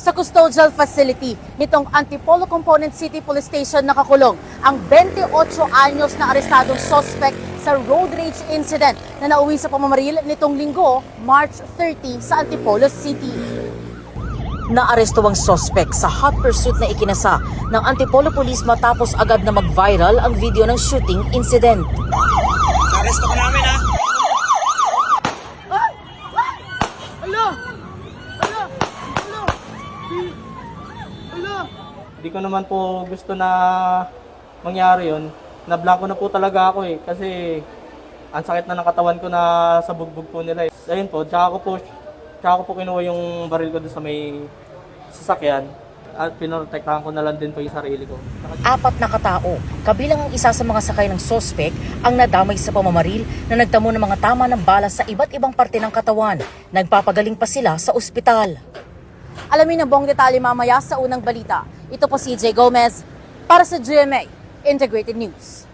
Sa custodial facility nitong Antipolo Component City Police Station nakakulong ang 28 anyos na arestadong suspect sa road rage incident na nauwi sa pamamaril nitong linggo, March 30 sa Antipolo City. Naaresto ang suspect sa hot pursuit na ikinasa ng Antipolo Police matapos agad na mag-viral ang video ng shooting incident. Aresto ko namin ha. Hindi ko naman po gusto na mangyari yun. Nablangko na po talaga ako kasi ang sakit na ng katawan ko na sa bugbog po nila. Ayun po, tsaka ko po kinuha yung baril ko doon sa may sasakyan at pinoprotektahan ko na lang din po yung sarili ko. 4 na katao, kabilang ang isa sa mga sakay ng suspect, ang nadamay sa pamamaril na nagtamo ng mga tama ng bala sa iba't ibang parte ng katawan. Nagpapagaling pa sila sa ospital. Alamin ang buong detalye mamaya sa unang balita. Ito po si CJ Gomez para sa GMA Integrated News.